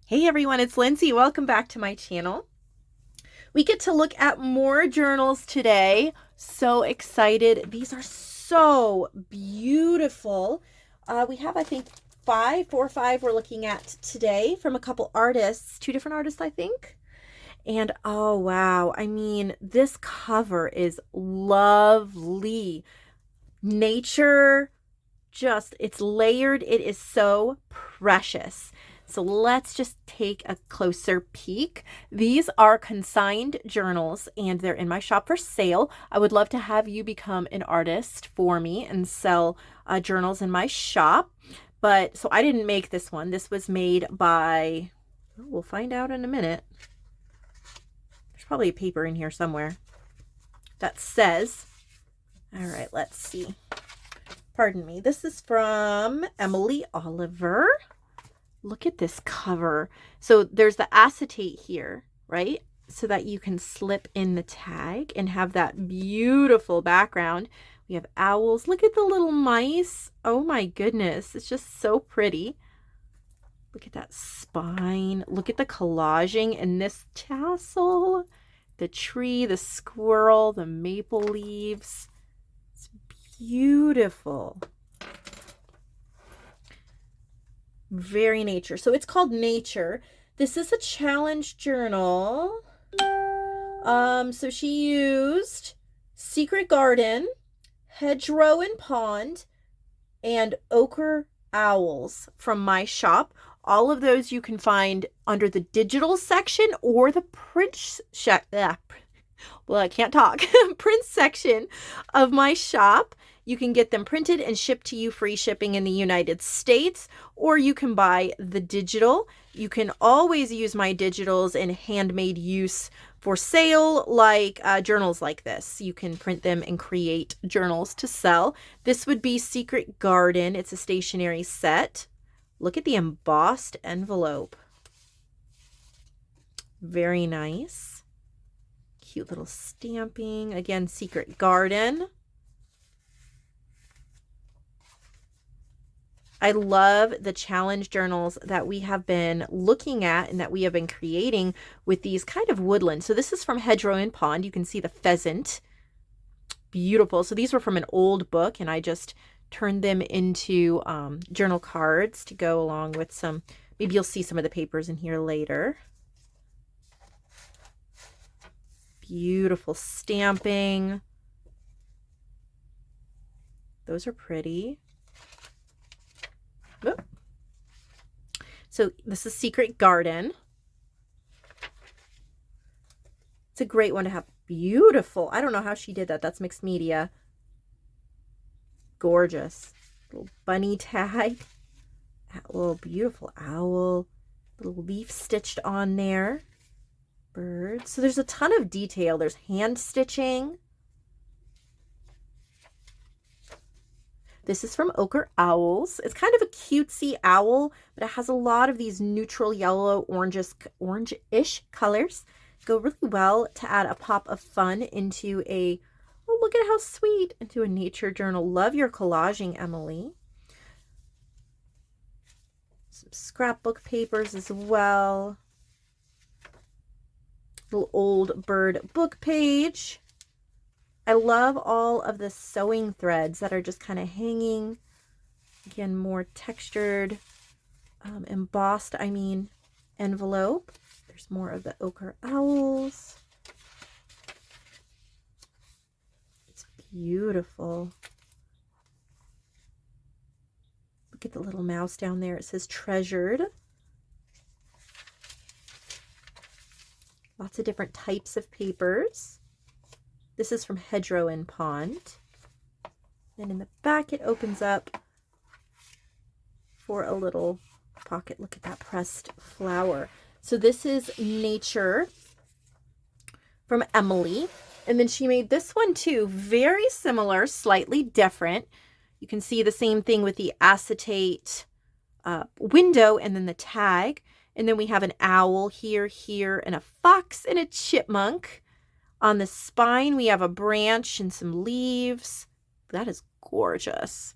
Hey everyone, it's Lindsay. Welcome back to my channel. We get to look at more journals today. So excited. These are so beautiful. We have, I think, four or five we're looking at today from a couple artists, two different artists, I think. And oh wow, I mean, this cover is lovely. Nature, it's layered. It is so precious. So let's just take a closer peek. These are consigned journals and they're in my shop for sale. I would love to have you become an artist for me and sell journals in my shop. But so I didn't make this one. This was made by, we'll find out in a minute. There's probably a paper in here somewhere that says, all right, let's see. Pardon me. This is from Emily Oliver. Look at this cover. So there's the acetate here, right? So that you can slip in the tag and have that beautiful background. We have owls. Look at the little mice. Oh my goodness. It's just so pretty. Look at that spine. Look at the collaging in this tassel. The tree, the squirrel, the maple leaves. It's beautiful. Very nature. So it's called Nature. This is a challenge journal. So she used Secret Garden, Hedgerow and Pond, and Ochre Owls from my shop. All of those you can find under the digital section or the print well, I can't talk. Print section of my shop. You can get them printed and shipped to you, free shipping in the United States, or you can buy the digital. You can always use my digitals in handmade use for sale, like journals like this. You can print them and create journals to sell. This would be Secret Garden. It's a stationery set. Look at the embossed envelope. Very nice. Cute little stamping. Again, Secret Garden. I love the challenge journals that we have been looking at and that we have been creating with these kind of woodland. So this is from Hedgerow and Pond. You can see the pheasant. Beautiful. So these were from an old book and I just turned them into journal cards to go along with some, maybe you'll see some of the papers in here later. Beautiful stamping. Those are pretty. Oop. So this is Secret Garden. It's a great one to have. Beautiful. I don't know how she did that. That's mixed media. Gorgeous. Little bunny tag. That little beautiful owl. Little leaf stitched on there. Birds. So there's a ton of detail. There's hand stitching. This is from Ochre Owls. It's kind of a cutesy owl, but it has a lot of these neutral yellow, orange-ish colors. Go really well to add a pop of fun into a, oh, look at how sweet, into a nature journal. Love your collaging, Emily. Some scrapbook papers as well. Little old bird book page. I love all of the sewing threads that are just kind of hanging. Again, more textured, embossed, envelope. There's more of the Ochre Owls. It's beautiful. Look at the little mouse down there. It says treasured. Lots of different types of papers. This is from Hedgerow and Pond. And in the back, it opens up for a little pocket. Look at that pressed flower. So this is Nature from Emily. And then she made this one too. Very similar, slightly different. You can see the same thing with the acetate window and then the tag. And then we have an owl here, and a fox and a chipmunk. On the spine, we have a branch and some leaves. That is gorgeous.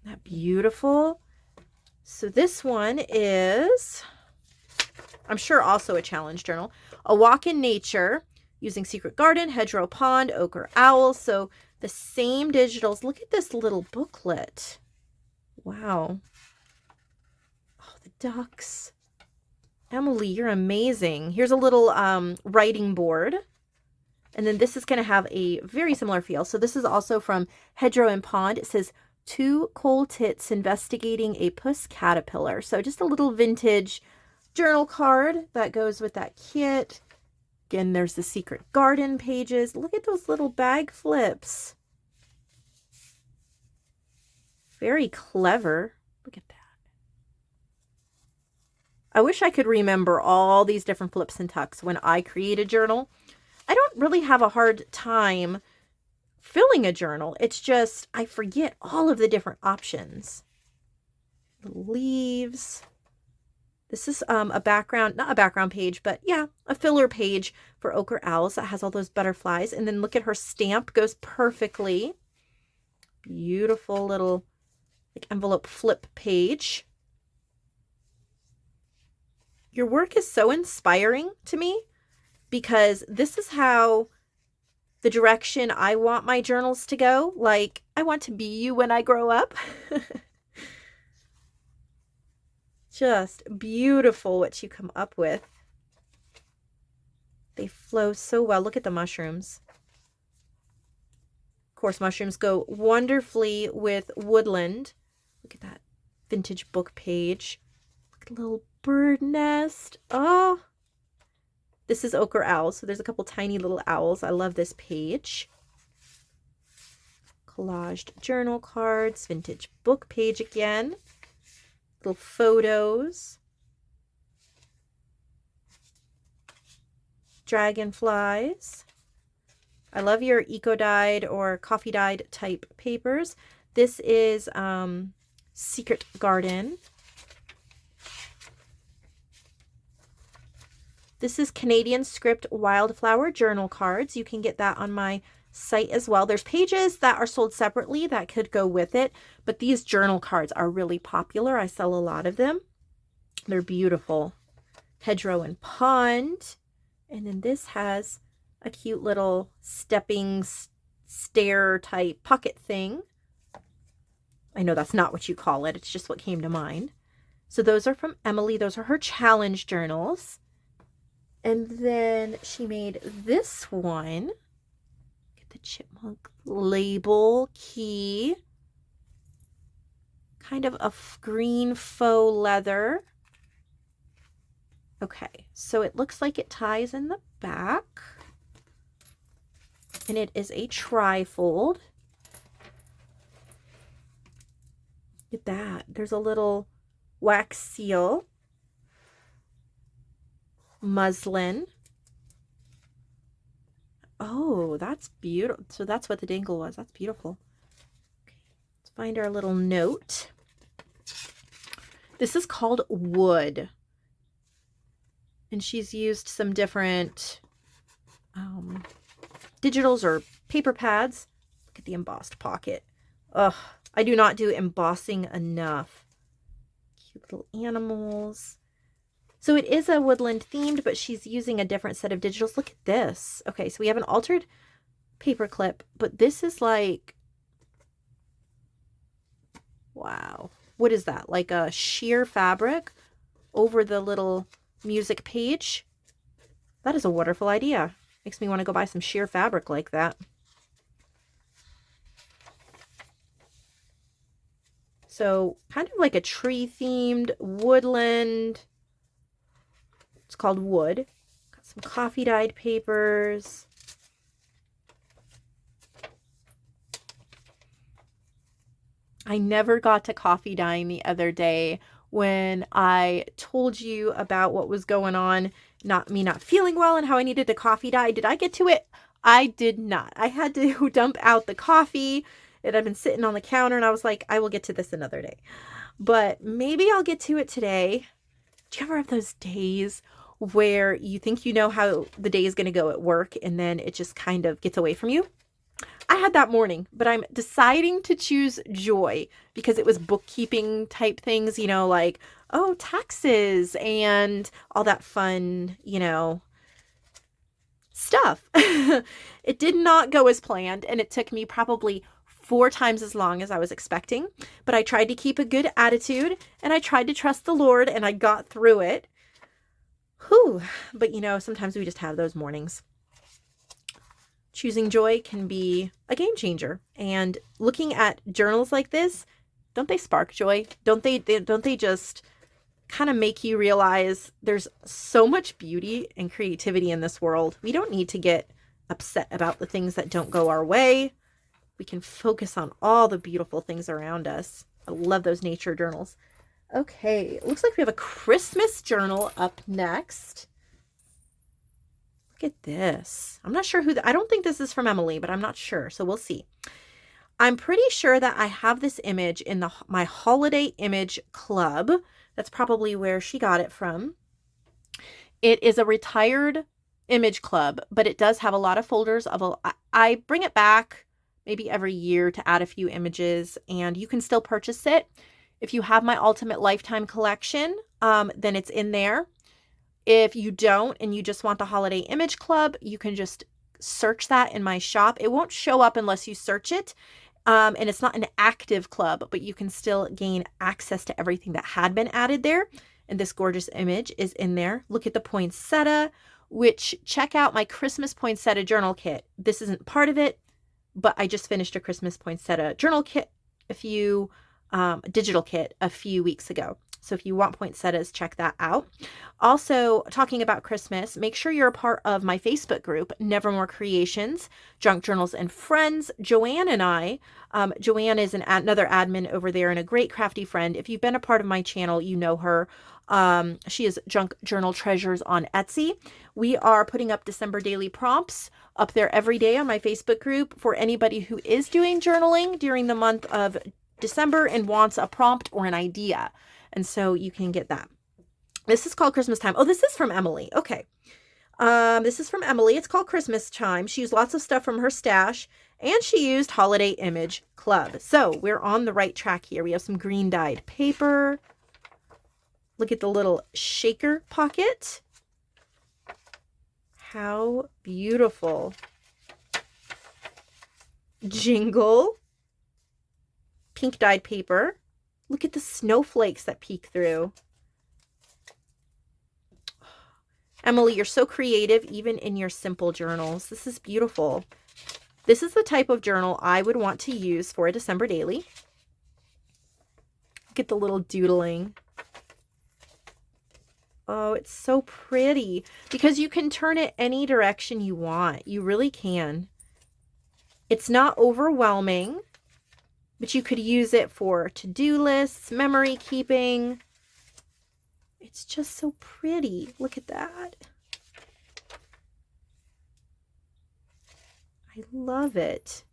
Isn't that beautiful? So this one is, I'm sure, also a challenge journal. A walk in nature using Secret Garden, Hedgerow Pond, Ochre Owl. So the same digitals. Look at this little booklet. Wow. Oh, the ducks. Emily, you're amazing. Here's a little writing board. And then this is going to have a very similar feel. So this is also from Hedgerow and Pond. It says, two coal tits investigating a puss caterpillar. So just a little vintage journal card that goes with that kit. Again, there's the Secret Garden pages. Look at those little bag flips. Very clever. Look at that. I wish I could remember all these different flips and tucks when I create a journal. I don't really have a hard time filling a journal. It's just I forget all of the different options. The leaves. This is a background, not a background page, but yeah, a filler page for Ochre Owls that has all those butterflies. And then look at her stamp, goes perfectly. Beautiful little like envelope flip page. Your work is so inspiring to me because this is how the direction I want my journals to go. Like, I want to be you when I grow up. Just beautiful what you come up with. They flow so well. Look at the mushrooms. Of course, mushrooms go wonderfully with Woodland. Look at that vintage book page. Look at the little bird nest. Oh, this is Ochre Owl. So there's a couple tiny little owls. I love this page. Collaged journal cards, vintage book page again. Little photos. Dragonflies. I love your eco-dyed or coffee-dyed type papers. This is Secret Garden. This is Canadian Script Wildflower Journal Cards. You can get that on my site as well. There's pages that are sold separately that could go with it, but these journal cards are really popular. I sell a lot of them. They're beautiful. Hedgerow and Pond. And then this has a cute little stepping stair type pocket thing. I know that's not what you call it. It's just what came to mind. So those are from Emily. Those are her challenge journals. And then she made this one. Get the chipmunk label key. Kind of a green faux leather. Okay, so it looks like it ties in the back. And it is a trifold. Look at that. There's a little wax seal. Muslin. Oh, that's beautiful. So that's what the dangle was. That's beautiful. Okay, let's find our little note. This is called Wood. And she's used some different digitals or paper pads. Look at the embossed pocket. Ugh, I do not do embossing enough. Cute little animals. So it is a woodland themed, but she's using a different set of digitals. Look at this. Okay, so we have an altered paper clip, but this is like, wow. What is that? Like a sheer fabric over the little music page? That is a wonderful idea. Makes me want to go buy some sheer fabric like that. So kind of like a tree themed woodland. It's called Wood. Got some coffee dyed papers. I never got to coffee dyeing the other day when I told you about what was going on, me not feeling well and how I needed to coffee dye. Did I get to it? I did not. I had to dump out the coffee. It had been sitting on the counter and I was like, I will get to this another day. But maybe I'll get to it today. Do you ever have those days where you think you know how the day is going to go at work and then it just kind of gets away from you? I had that morning, but I'm deciding to choose joy because it was bookkeeping type things, you know, like, oh, taxes and all that fun, you know, stuff. It did not go as planned, and it took me probably 4 times as long as I was expecting, but I tried to keep a good attitude and I tried to trust the Lord and I got through it. Whew. But you know, sometimes we just have those mornings. Choosing joy can be a game changer. And looking at journals like this, don't they spark joy? Don't they just kind of make you realize there's so much beauty and creativity in this world? We don't need to get upset about the things that don't go our way. We can focus on all the beautiful things around us. I love those nature journals. Okay, it looks like we have a Christmas journal up next. Look at this. I'm not sure who, I don't think this is from Emily, but I'm not sure, so we'll see. I'm pretty sure that I have this image in my holiday image club. That's probably where she got it from. It is a retired image club, but it does have a lot of folders I bring it back maybe every year to add a few images, and you can still purchase it. If you have my Ultimate Lifetime collection, then it's in there. If you don't and you just want the Holiday Image Club, you can just search that in my shop. It won't show up unless you search it. And it's not an active club, but you can still gain access to everything that had been added there. And this gorgeous image is in there. Look at the poinsettia, which check out my Christmas poinsettia journal kit. This isn't part of it, but I just finished a Christmas poinsettia journal kit, digital kit a few weeks ago. So if you want poinsettias, check that out. Also, talking about Christmas, make sure you're a part of my Facebook group, Nevermore Creations, Junk Journals and Friends. Joanne and I, Joanne is another admin over there and a great crafty friend. If you've been a part of my channel, you know her. She is Junk Journal Treasures on Etsy. We are putting up December daily prompts up there every day on my Facebook group for anybody who is doing journaling during the month of December and wants a prompt or an idea. And so you can get that. This is called Christmas Time. Oh, this is from Emily. Okay. This is from Emily. It's called Christmas Time. She used lots of stuff from her stash and she used Holiday Image Club. So we're on the right track here. We have some green dyed paper. Look at the little shaker pocket. How beautiful. Jingle. Pink dyed paper. Look at the snowflakes that peek through. Emily, you're so creative, even in your simple journals. This is beautiful. This is the type of journal I would want to use for a December daily. Look at the little doodling. Oh, it's so pretty because you can turn it any direction you want. You really can. It's not overwhelming, but you could use it for to-do lists, memory keeping. It's just so pretty. Look at that. I love it.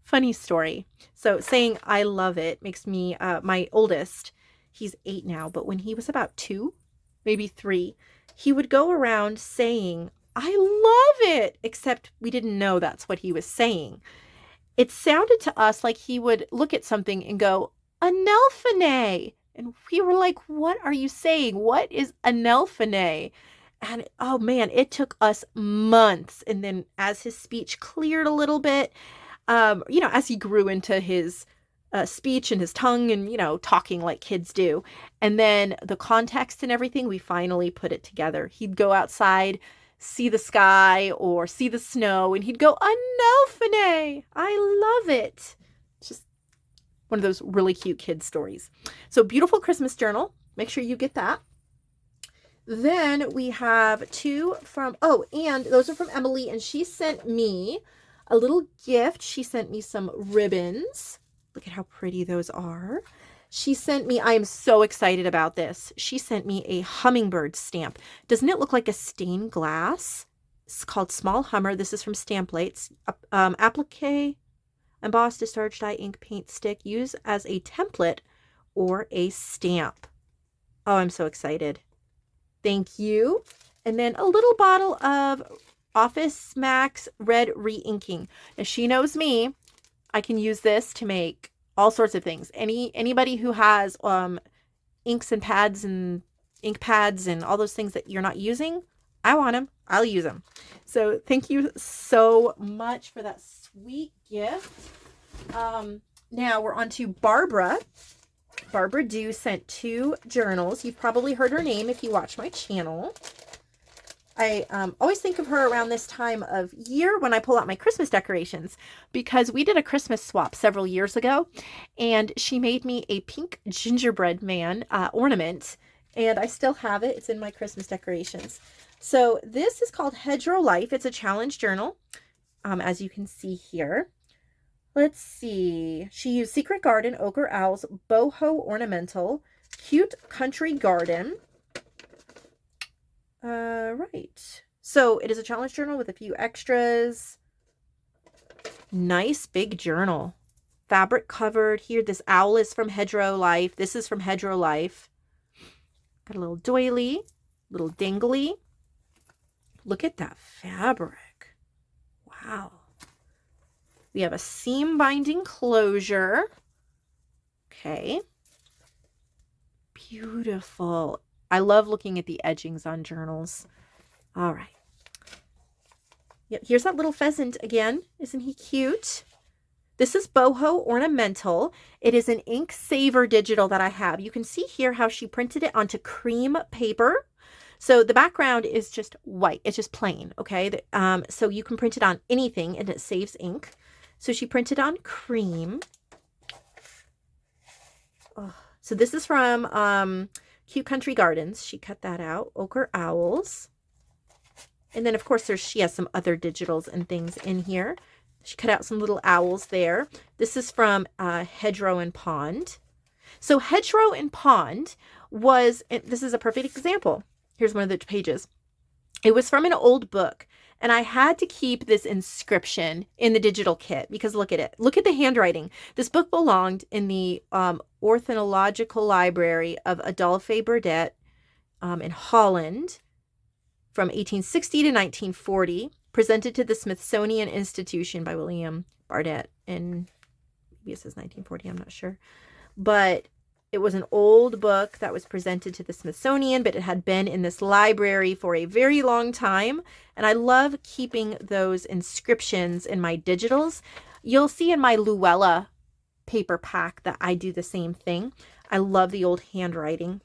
Funny story. So saying I love it makes me, my oldest, he's 8 now, but when he was about 2, maybe 3, he would go around saying, I love it, except we didn't know that's what he was saying. It sounded to us like he would look at something and go, Adelphine. And we were like, what are you saying? What is Adelphine? And oh man, it took us months. And then as his speech cleared a little bit, you know, as he grew into his speech and his tongue and, you know, talking like kids do. And then the context and everything, we finally put it together. He'd go outside, see the sky or see the snow, and he'd go, Adelphine. I love it. It's just one of those really cute kid stories. So beautiful Christmas journal. Make sure you get that. Then we have 2 from, oh, and those are from Emily, and she sent me a little gift. She sent me some ribbons. Look at how pretty those are. She sent me, I am so excited about this. She sent me a hummingbird stamp. Doesn't it look like a stained glass? It's called Small Hummer. This is from Stamplates. Applique, embossed discharge dye ink paint stick. Use as a template or a stamp. Oh, I'm so excited. Thank you. And then a little bottle of Office Max Red Re-Inking. Now, she knows me. I can use this to make all sorts of things. Anybody who has inks and pads and ink pads and all those things that you're not using, I want them. I'll use them. So thank you so much for that sweet gift. Now we're on to Barbara. Barbara Dew sent 2 journals. You've probably heard her name if you watch my channel. I always think of her around this time of year when I pull out my Christmas decorations, because we did a Christmas swap several years ago, and she made me a pink gingerbread man ornament, and I still have it. It's in my Christmas decorations. So this is called Hedgerow Life. It's a challenge journal, as you can see here. Let's see. She used Secret Garden, Ochre Owls, Boho Ornamental, Cute Country Garden. Right. So it is a challenge journal with a few extras. Nice big journal. Fabric covered. Here, this owl is from Hedgerow Life. This is from Hedgerow Life. Got a little doily, little dingly. Look at that fabric. Wow. We have a seam binding closure. Okay. Beautiful. I love looking at the edgings on journals. All right. Yep, here's that little pheasant again. Isn't he cute? This is Boho Ornamental. It is an ink saver digital that I have. You can see here how she printed it onto cream paper. So the background is just white. It's just plain, okay? So you can print it on anything and it saves ink. So she printed on cream. Oh, so this is from Cute Country Gardens. She cut that out. Ochre Owls. And then, of course, she has some other digitals and things in here. She cut out some little owls there. This is from Hedgerow and Pond. So Hedgerow and Pond was, this is a perfect example. Here's one of the pages. It was from an old book, and I had to keep this inscription in the digital kit because look at it. Look at the handwriting. This book belonged in the Ornithological Library of Adolphe Burdett in Holland from 1860 to 1940, presented to the Smithsonian Institution by William Burdett in, maybe it says 1940, I'm not sure. But it was an old book that was presented to the Smithsonian, but it had been in this library for a very long time. And I love keeping those inscriptions in my digitals. You'll see in my Luella paper pack that I do the same thing. I love the old handwriting.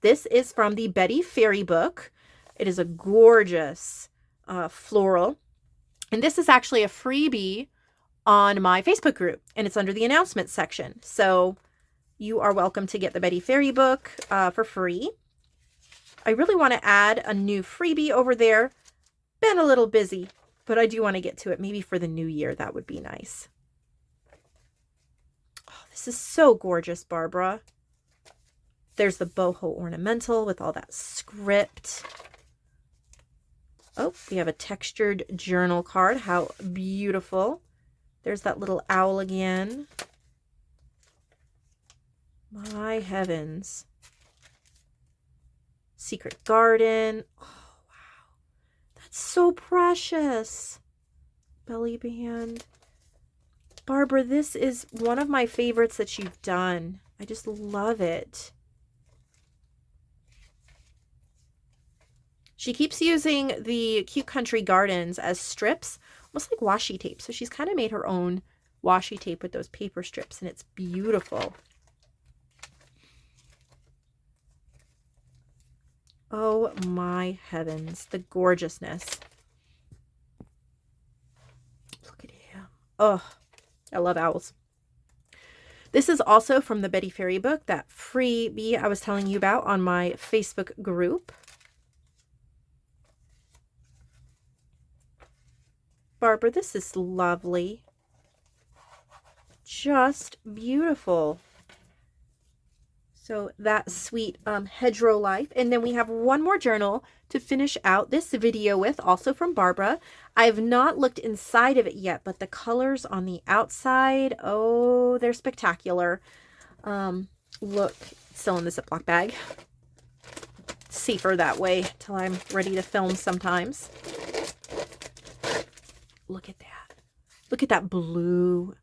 This is from the Betty Fairy book. It is a gorgeous floral. And this is actually a freebie on my Facebook group, and it's under the announcements section. So you are welcome to get the Betty Fairy book for free. I really want to add a new freebie over there. Been a little busy, but I do want to get to it. Maybe for the new year, that would be nice. Oh, this is so gorgeous, Barbara. There's the boho ornamental with all that script. Oh, we have a textured journal card. How beautiful. There's that little owl again. My heavens. Secret Garden. Oh, wow. That's so precious. Belly band. Barbara, this is one of my favorites that you've done. I just love it. She keeps using the Cute Country Gardens as strips, almost like washi tape. So she's kind of made her own washi tape with those paper strips, and it's beautiful. Oh my heavens, the gorgeousness. Look at him. Oh, I love owls. This is also from the Betty Fairy book, that freebie I was telling you about on my Facebook group. Barbara, this is lovely. Just beautiful. So that sweet Hedgerow Life. And then we have one more journal to finish out this video with, also from Barbara. I have not looked inside of it yet, but the colors on the outside, oh, they're spectacular. Look, it's still in the Ziploc bag. safer that way till I'm ready to film sometimes. Look at that. Look at that blue.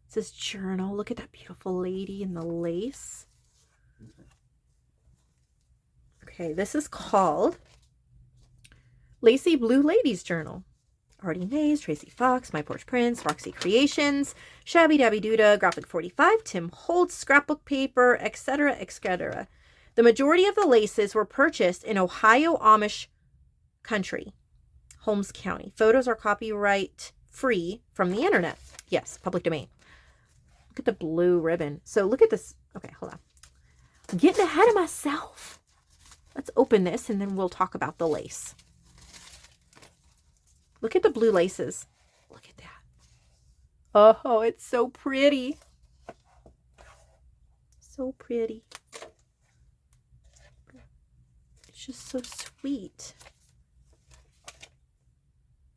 It says journal. Look at that beautiful lady in the lace. Okay, this is called Lacey Blue Ladies Journal. Artie Mays, Tracy Fox, My Porch Prince, Roxy Creations, Shabby Dabby Duda, Graphic 45, Tim Holtz, Scrapbook Paper, etc., etc. The majority of the laces were purchased in Ohio Amish country, Holmes County. Photos are copyright free from the internet. Yes, public domain. Look at the blue ribbon. So look at this. Okay, hold on. I'm getting ahead of myself. Let's open this and then we'll talk about the lace. Look at the blue laces. Look at that. Oh, it's so pretty. So pretty. It's just so sweet.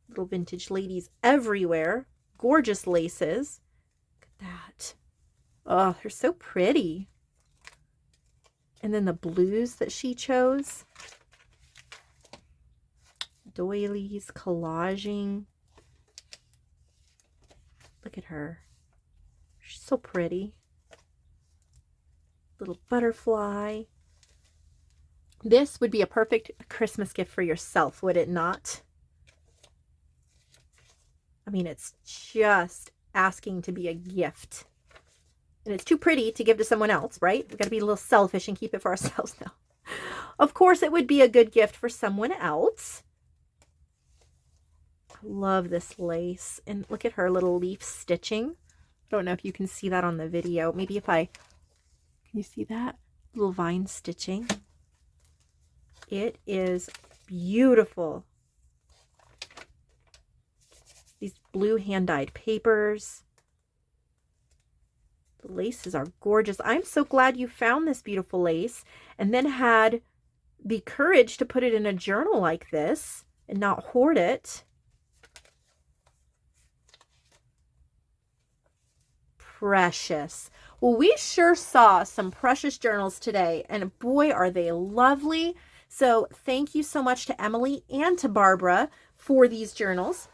Little vintage ladies everywhere. Gorgeous laces. Look at that. Oh, they're so pretty. And then the blues that she chose. Doilies, collaging. Look at her. She's so pretty. Little butterfly. This would be a perfect Christmas gift for yourself, would it not? I mean, it's just asking to be a gift. And it's too pretty to give to someone else, right? We've got to be a little selfish and keep it for ourselves now. Of course, it would be a good gift for someone else. I love this lace. And look at her little leaf stitching. I don't know if you can see that on the video. Maybe if can you see that? Little vine stitching. It is beautiful. These blue hand-dyed papers. The laces are gorgeous. I'm so glad you found this beautiful lace and then had the courage to put it in a journal like this and not hoard it. Precious. Well, we sure saw some precious journals today, and boy, are they lovely. So thank you so much to Emily and to Barbara for these journals.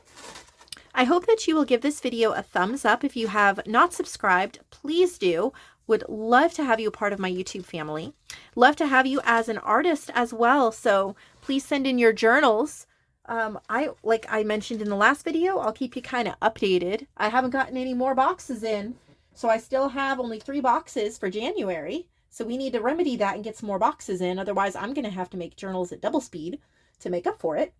I hope that you will give this video a thumbs up. If you have not subscribed, please do. Would love to have you a part of my YouTube family. Love to have you as an artist as well. So please send in your journals. Like I mentioned in the last video, I'll keep you kind of updated. I haven't gotten any more boxes in, so I still have only 3 boxes for January. So we need to remedy that and get some more boxes in. Otherwise, I'm going to have to make journals at double speed to make up for it.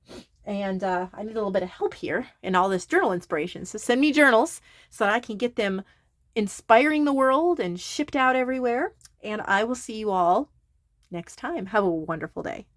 And I need a little bit of help here in all this journal inspiration. So send me journals so that I can get them inspiring the world and shipped out everywhere. And I will see you all next time. Have a wonderful day.